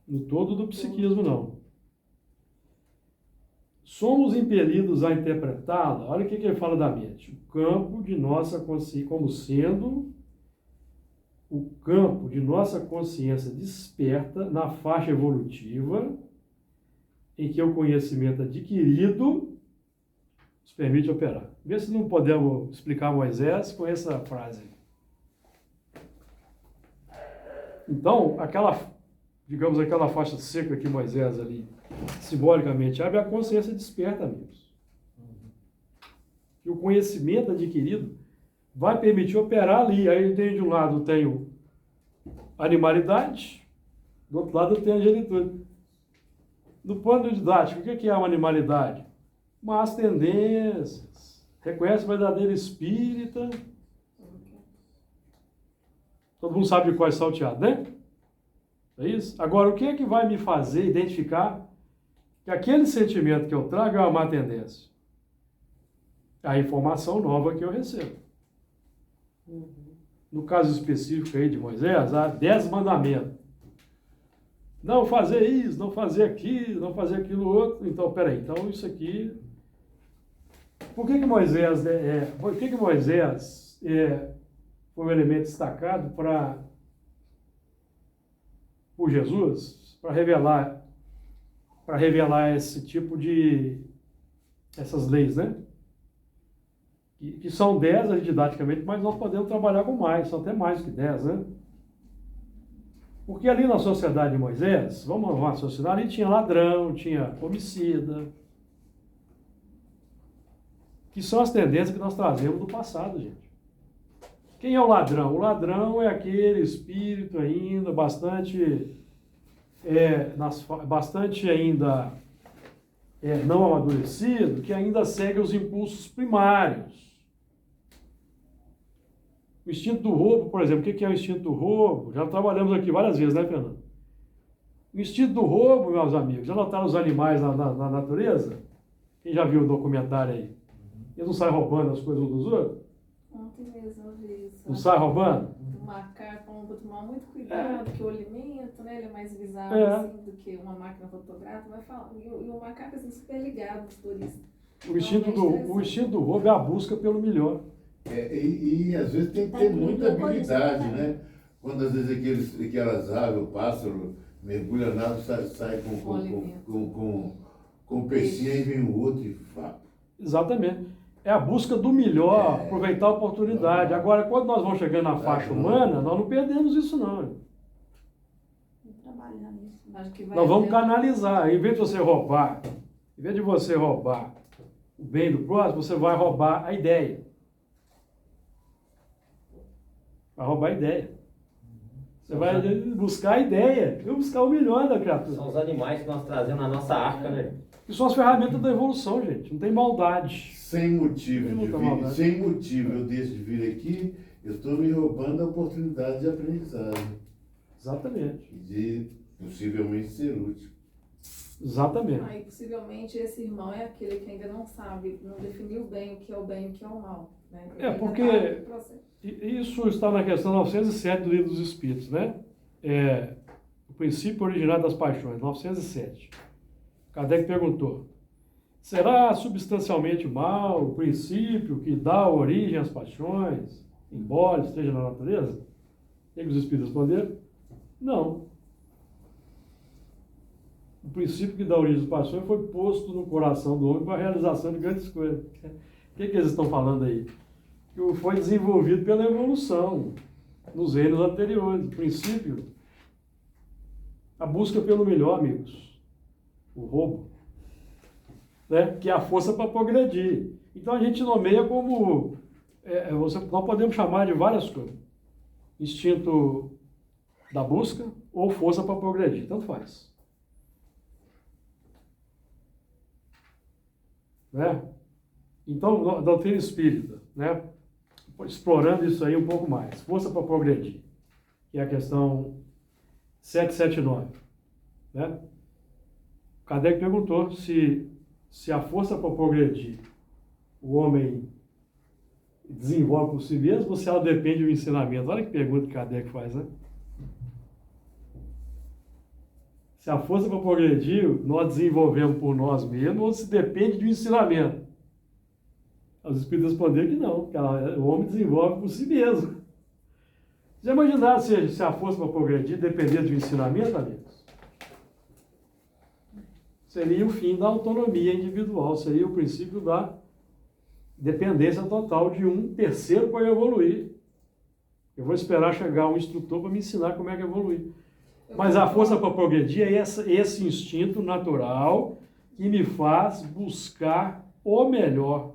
no todo do psiquismo, não. Somos impelidos a interpretá-la, olha o que ele fala da mente, o campo de nossa consciência, como sendo o campo de nossa consciência desperta na faixa evolutiva em que o conhecimento adquirido nos permite operar. Vê se não podemos explicar Moisés com essa frase. Então, aquela faixa seca que Moisés ali simbolicamente abre, a consciência desperta, amigos. E o conhecimento adquirido vai permitir operar ali. Aí de um lado eu tenho animalidade, do outro lado eu tenho angelitude. Do ponto didático, o que é uma animalidade? Más tendências. Reconhece o verdadeiro espírita. Todo mundo sabe de qual é salteado, né? É isso? Agora, o que é que vai me fazer identificar que aquele sentimento que eu trago é uma má tendência? A informação nova que eu recebo. No caso específico aí de Moisés, há 10 mandamentos. Não fazer isso, não fazer aquilo, não fazer aquilo outro. Então, peraí, então isso aqui... Por que Moisés foi um elemento destacado por Jesus para revelar esse tipo essas leis, né? Que são 10 ali didaticamente, mas nós podemos trabalhar com mais, são até mais que 10, né? Porque ali na sociedade de Moisés, vamos raciocinar, ali tinha ladrão, tinha homicida, que são as tendências que nós trazemos do passado, gente. Quem é o ladrão? O ladrão é aquele espírito ainda bastante ainda não amadurecido, que ainda segue os impulsos primários. O instinto do roubo, por exemplo, o que é o instinto do roubo? Já trabalhamos aqui várias vezes, né, Fernando? O instinto do roubo, meus amigos, já notaram os animais na natureza? Quem já viu o documentário aí? Eles não saem roubando as coisas uns dos outros? Ontem mesmo eu vi isso. Não saem roubando? O macaco, vamos tomar muito cuidado, porque o alimento, né, ele é mais visível É. assim, do que uma máquina fotográfica, vai falar. E o macaco assim, super ligado nos turistas. O instinto do roubo é a busca pelo melhor. E às vezes tem que ter muita habilidade, né? Quando às vezes aquelas aves, o pássaro, mergulha na água, sai com o peixinho, aí vem o outro e vá. Exatamente. É a busca do melhor, aproveitar a oportunidade. Agora, quando nós vamos chegando na faixa humana, nós não perdemos isso, não. Trabalhar nisso. Acho que vai Nós vamos haver- canalizar. Em vez de você roubar o bem do próximo, você vai roubar a ideia. Vai roubar a ideia. Você vai buscar a ideia. Eu buscar o melhor da criatura. São os animais que nós trazemos na nossa arca, né? Isso são as ferramentas da evolução, gente. Não tem maldade. Sem motivo Tem de muita vir, maldade. sem motivo eu deixo de vir aqui, eu estou me roubando a oportunidade de aprendizagem. Exatamente. E de possivelmente ser útil. Exatamente. Aí possivelmente esse irmão é aquele que ainda não sabe, não definiu bem o que é o bem e o que é o mal. Né? Ele ainda Porque- tá no processo. Isso está na questão 907 do Livro dos Espíritos, né? O princípio originário das paixões, 907. Kardec perguntou: será substancialmente mal o princípio que dá origem às paixões, embora esteja na natureza? O que os Espíritos responderam? Não. O princípio que dá origem às paixões foi posto no coração do homem para a realização de grandes coisas. O que eles estão falando aí? Que foi desenvolvido pela evolução nos reinos anteriores. O princípio, a busca pelo melhor, amigos. O roubo. Né? Que é a força para progredir. Então a gente nomeia como... nós podemos chamar de várias coisas. Instinto da busca ou força para progredir. Tanto faz. Né? Então, a doutrina espírita, né? Explorando isso aí um pouco mais. Força para progredir, que é a questão 779. Né? Kardec perguntou se a força para progredir o homem desenvolve por si mesmo ou se ela depende do ensinamento. Olha que pergunta que Kardec faz, né? Se a força para progredir nós desenvolvemos por nós mesmos ou se depende do ensinamento. Os Espíritos responderam que não, que o homem desenvolve por si mesmo. Já imaginaram se a força para progredir dependesse do ensinamento, amigos? Seria o fim da autonomia individual, seria o princípio da dependência total de um terceiro para evoluir. Eu vou esperar chegar um instrutor para me ensinar como é que evoluir. Mas a força para progredir é esse instinto natural que me faz buscar o melhor.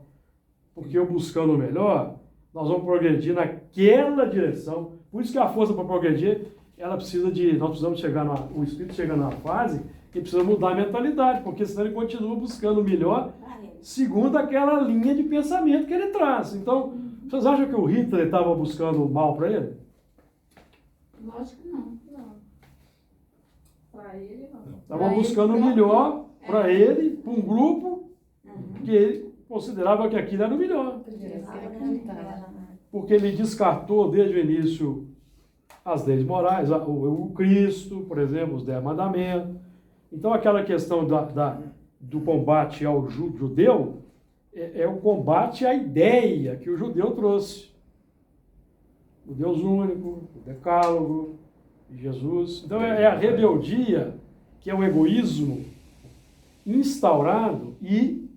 Porque eu buscando o melhor, nós vamos progredir naquela direção. Por isso que a força para progredir, nós precisamos o espírito chega numa fase que precisa mudar a mentalidade, porque senão ele continua buscando o melhor segundo aquela linha de pensamento que ele traz. Então, vocês acham que o Hitler estava buscando o mal para ele? Lógico que não. Não. Para ele, não. Estava Pra ele buscando o próprio, melhor para ele, para um grupo que ele considerava que aquilo era o melhor. Porque ele descartou desde o início as leis morais, o Cristo, por exemplo, os 10 mandamentos. Então aquela questão do combate ao judeu é o combate à ideia que o judeu trouxe. O Deus único, o decálogo, Jesus. Então é a rebeldia, que é o egoísmo instaurado, e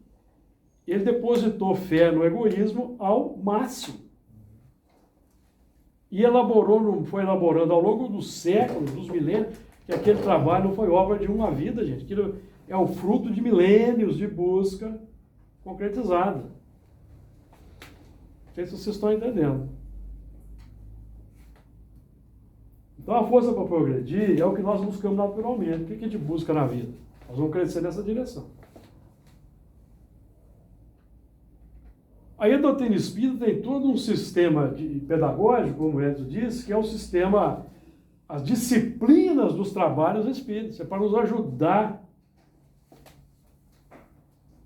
ele depositou fé no egoísmo ao máximo. E foi elaborando ao longo dos séculos, dos milênios, que aquele trabalho não foi obra de uma vida, gente. Aquilo é o fruto de milênios de busca concretizada. Não sei se vocês estão entendendo. Então a força para progredir é o que nós buscamos naturalmente. O que a gente busca na vida? Nós vamos crescer nessa direção. Aí a doutrina espírita tem todo um sistema pedagógico, como o Edson disse, que é um sistema as disciplinas dos trabalhos espíritas. É para nos ajudar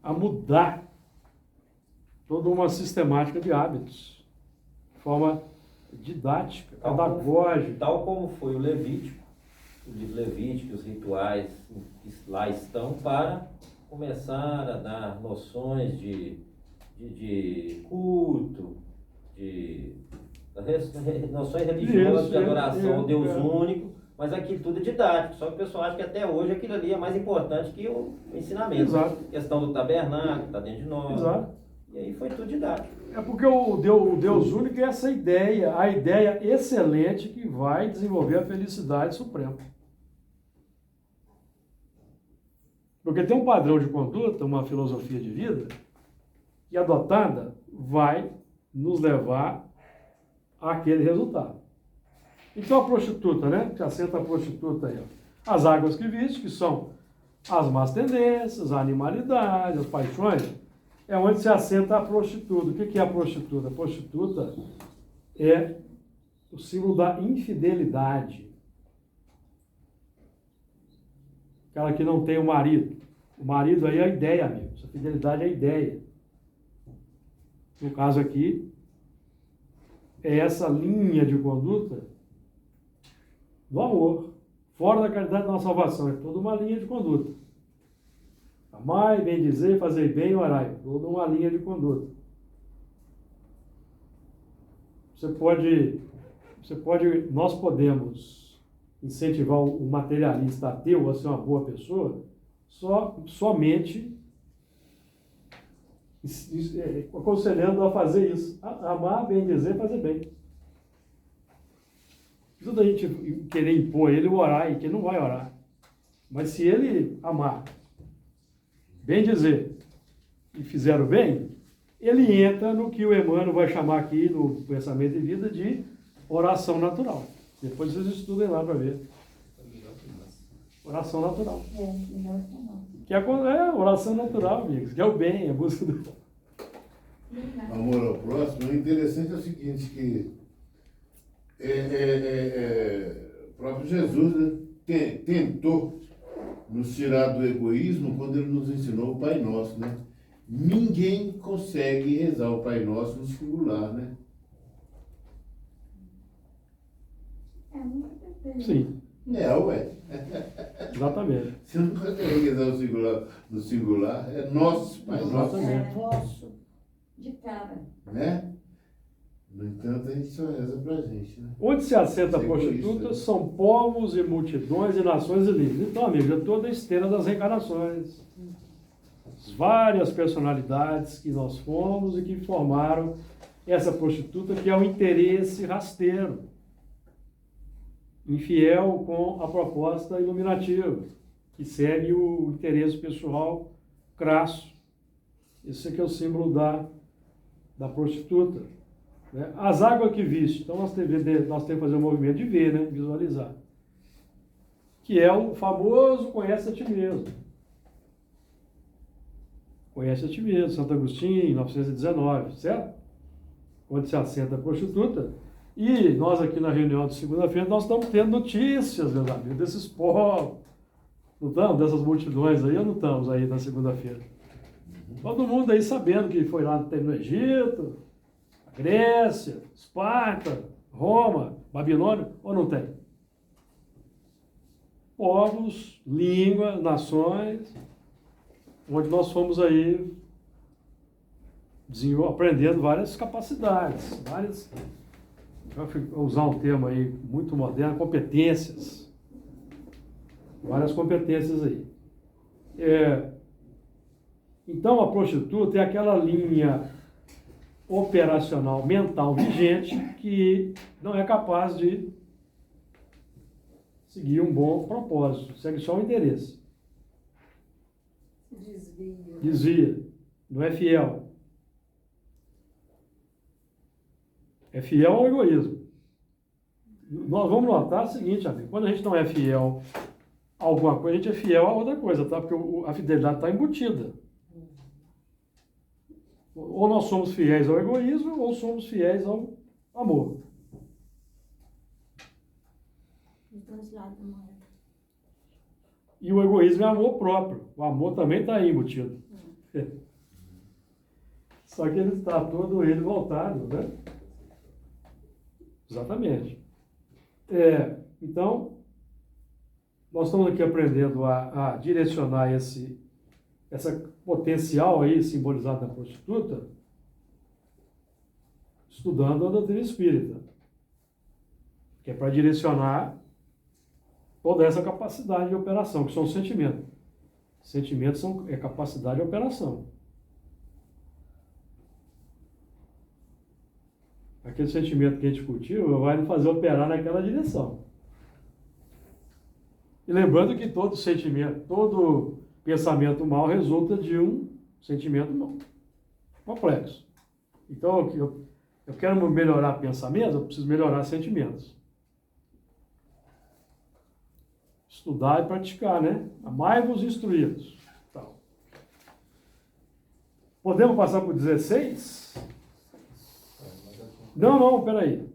a mudar toda uma sistemática de hábitos, de forma didática, pedagógica. Tal como foi o Levítico, o livro Levítico, os rituais que lá estão para começar a dar noções de culto, noções religiosas de adoração ao Deus único, mas aqui tudo é didático, só que o pessoal acha que até hoje aquilo ali é mais importante que o ensinamento. Exato. A questão do tabernáculo, está dentro de nós. Exato. E aí foi tudo didático. É porque o Deus único é essa ideia, a ideia excelente que vai desenvolver a felicidade suprema. Porque tem um padrão de conduta, uma filosofia de vida, que adotada vai nos levar àquele resultado. Então a prostituta, né? Que assenta a prostituta aí, ó. As águas que viste, que são as más tendências, a animalidade, as paixões, é onde se assenta a prostituta. O que é a prostituta? A prostituta é o símbolo da infidelidade. Aquela que não tem o marido. O marido aí é a ideia, amigo. Essa fidelidade é a ideia. No caso aqui, é essa linha de conduta do amor. Fora da caridade da nossa salvação. É toda uma linha de conduta. Amai, bendizer, fazer bem e orai. Toda uma linha de conduta. Nós podemos incentivar o materialista ateu a ser uma boa pessoa somente aconselhando a fazer isso. Amar, bendizer, fazer bem. Não precisa da gente querer impor ele o orar, que ele não vai orar. Mas se ele amar, bem dizer, e fizer o bem, ele entra no que o Emmanuel vai chamar aqui no Pensamento de Vida de oração natural. Depois vocês estudem lá para ver. Oração natural. Que é oração natural, amigos, que é o bem, a busca do... Amor ao próximo. O interessante é o seguinte, que o próprio Jesus, né, tentou nos tirar do egoísmo quando ele nos ensinou o Pai Nosso, né? Ninguém consegue rezar o Pai Nosso no singular, né? Sim. Ué. Exatamente. Você não consegue rezar no singular, é nosso Pai Nosso. Exatamente. Nosso, de cada. Né? No entanto, a gente só reza pra gente, né? Onde se assenta a Sem prostituta egoísta. são povos e multidões e nações e livres. Então, amigo, é toda a esteira das reencarnações. As várias personalidades que nós fomos e que formaram essa prostituta, que é o interesse rasteiro, infiel com a proposta iluminativa, que segue o interesse pessoal crasso. Esse aqui é o símbolo da prostituta. Né? As águas que viste, então nós temos que fazer um movimento de ver, né? Visualizar. Que é o famoso conhece a ti mesmo. Conhece a ti mesmo, Santo Agostinho, 1919, certo? Onde se assenta a prostituta. E nós aqui na reunião de segunda-feira, nós estamos tendo notícias, meus amigos, desses povos. Não estamos? Dessas multidões aí, ou não estamos aí na segunda-feira? Todo mundo aí sabendo que foi lá no Egito, Grécia, Esparta, Roma, Babilônia, ou não tem? Povos, línguas, nações, onde nós fomos aí aprendendo várias capacidades, vou usar um termo aí muito moderno, competências. Várias competências aí. Então a prostituta é aquela linha operacional mental vigente que não é capaz de seguir um bom propósito, segue só o interesse. Desvia. Não é fiel. É fiel ao egoísmo. Nós vamos notar o seguinte, amigo, quando a gente não é fiel a alguma coisa, a gente é fiel a outra coisa, tá? Porque a fidelidade está embutida. Ou nós somos fiéis ao egoísmo, ou somos fiéis ao amor. dois lados da moeda. E o egoísmo é amor próprio. O amor também está aí embutido. Só que ele está todo ele voltado, né? Exatamente. Então, nós estamos aqui aprendendo a direcionar essa potencial aí simbolizado na prostituta, estudando a doutrina espírita, que é para direcionar toda essa capacidade de operação, que são os sentimentos. Sentimentos é capacidade de operação. Aquele sentimento que a gente discutiu vai nos fazer operar naquela direção. E lembrando que todo sentimento, todo pensamento mal resulta de um sentimento mal, complexo. Então, eu quero melhorar pensamentos, eu preciso melhorar sentimentos. Estudar e praticar, né? Amai-vos instruídos. Então, podemos passar para o 16? Não, peraí.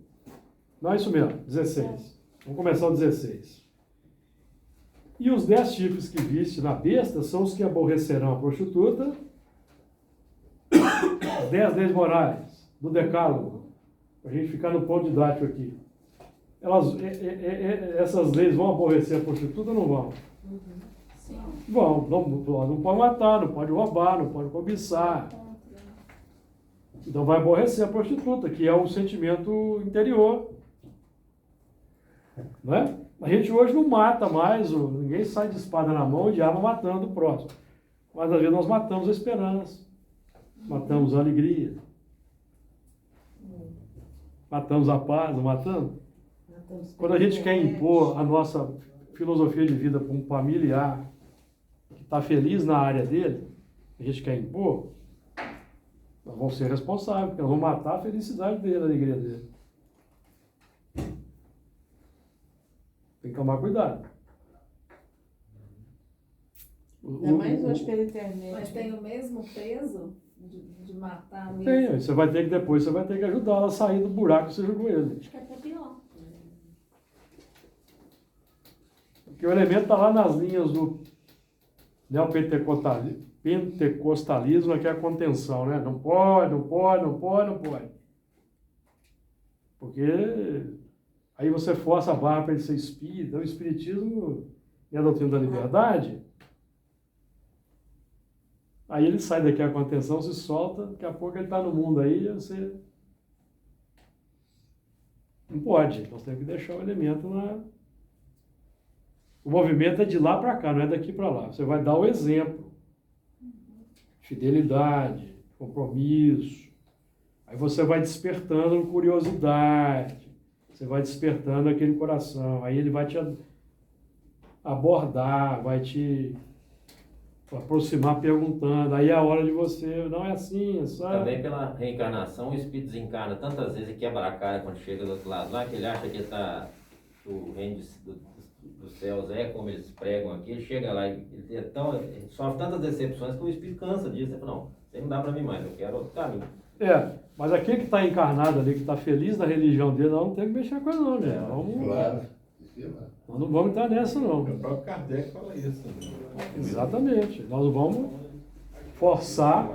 Não é isso mesmo, 16. Vamos começar o 16. E os 10 chifres que viste na besta são os que aborrecerão a prostituta. As 10 leis morais do decálogo. Para a gente ficar no ponto didático aqui. Essas leis vão aborrecer a prostituta ou não vão? Sim. Vão. Não pode matar, não pode roubar, não pode cobiçar. Então vai aborrecer a prostituta, que é um sentimento interior. Não é? A gente hoje não mata mais, ninguém sai de espada na mão e de arma matando o próximo. Mas às vezes nós matamos a esperança, matamos a alegria, matamos a paz, não matamos? Quando a gente quer impor a nossa filosofia de vida para um familiar que está feliz na área dele, a gente quer impor, nós vamos ser responsáveis, porque nós vamos matar a felicidade dele, a alegria dele. Tem que tomar cuidado. Ainda mais hoje pela internet. Mas tem o mesmo peso de matar mesmo? Tem, depois você vai ter que ajudá-la a sair do buraco que você jogou ele. Acho que é até pior. Porque o elemento está lá nas linhas do neopentecostalismo, que é a contenção, né? Não pode. Porque aí você força a barra para ele ser espírita. O espiritismo e a doutrina da liberdade. Aí ele sai daqui a contenção, se solta, daqui a pouco ele está no mundo aí, você... Não pode, nós temos que deixar o elemento na... O movimento é de lá para cá, não é daqui para lá. Você vai dar o exemplo. Fidelidade, compromisso. Aí você vai despertando curiosidade. Você vai despertando aquele coração. Aí ele vai te abordar, vai te aproximar perguntando. Aí é a hora de você, não é assim, sabe? Também pela reencarnação, o espírito desencarna tantas vezes e quebra a cara quando chega do outro lado lá, que ele acha que o reino dos céus é como eles pregam aqui, ele chega lá e ele sofre tantas decepções que o espírito cansa disso. Ele fala, não, isso não dá para mim mais, eu quero outro caminho. Mas aquele que está encarnado ali, que está feliz na religião dele, nós não temos que mexer com ele não, né? Claro. Nós não vamos entrar nessa não. O próprio Kardec fala isso. Exatamente. Nós não vamos forçar,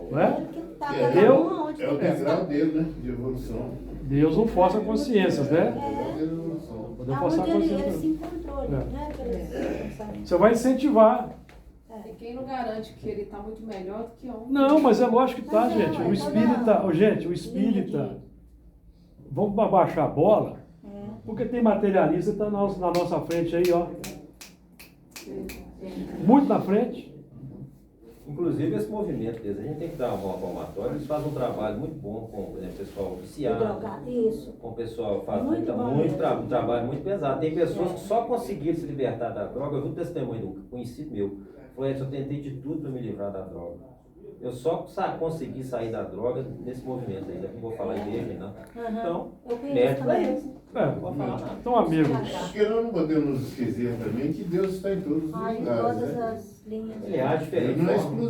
não é? Ele que tá É, cada um aonde É o que tá. degrau dele, né? De evolução. Deus não força consciências, né? É o degrau de evolução. Poder forçar Aonde ele se consciências. encontrou, né? Você vai incentivar. E quem não garante que ele está muito melhor do que ontem? Não, mas é lógico que tá, Mas não, gente. é O espírita, gente, o espírita, vamos abaixar a bola, porque tem materialista que está na nossa frente aí, ó. Muito na frente. Inclusive esse movimento deles, a gente tem que dar uma palmatória, eles fazem um trabalho muito bom com o pessoal viciado, Isso. com o pessoal faz Muito bom mesmo. um trabalho muito pesado. Tem pessoas que só conseguiram se libertar da droga. Eu vi um testemunho de um conhecido meu. Foi, eu tentei de tudo para me livrar da droga. Eu só consegui sair da droga nesse movimento aí, né? Não vou falar igreja, não. Então, Eu conheço mérito pra também. eles. É, Não vou falar nada. então, amigos, Porque nós não podemos esquecer também que Deus está em todos os Ai, em lugares. todas Né? as linhas. Ele age Ele diferente. não é forma.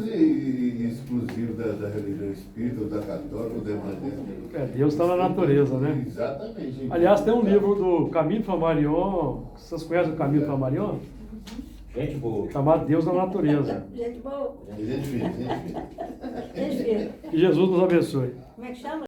exclusivo da religião espírita, ou da católica, ou da evangélica. Deus está na natureza, né? Exatamente. Aliás, tem um livro do Camille Flammarion, vocês conhecem o Camille Flammarion? Gente boa. Chamado Deus na Natureza. Gente boa. Gente fina, gente fina. Gente, Que Jesus nos abençoe. como é que chama?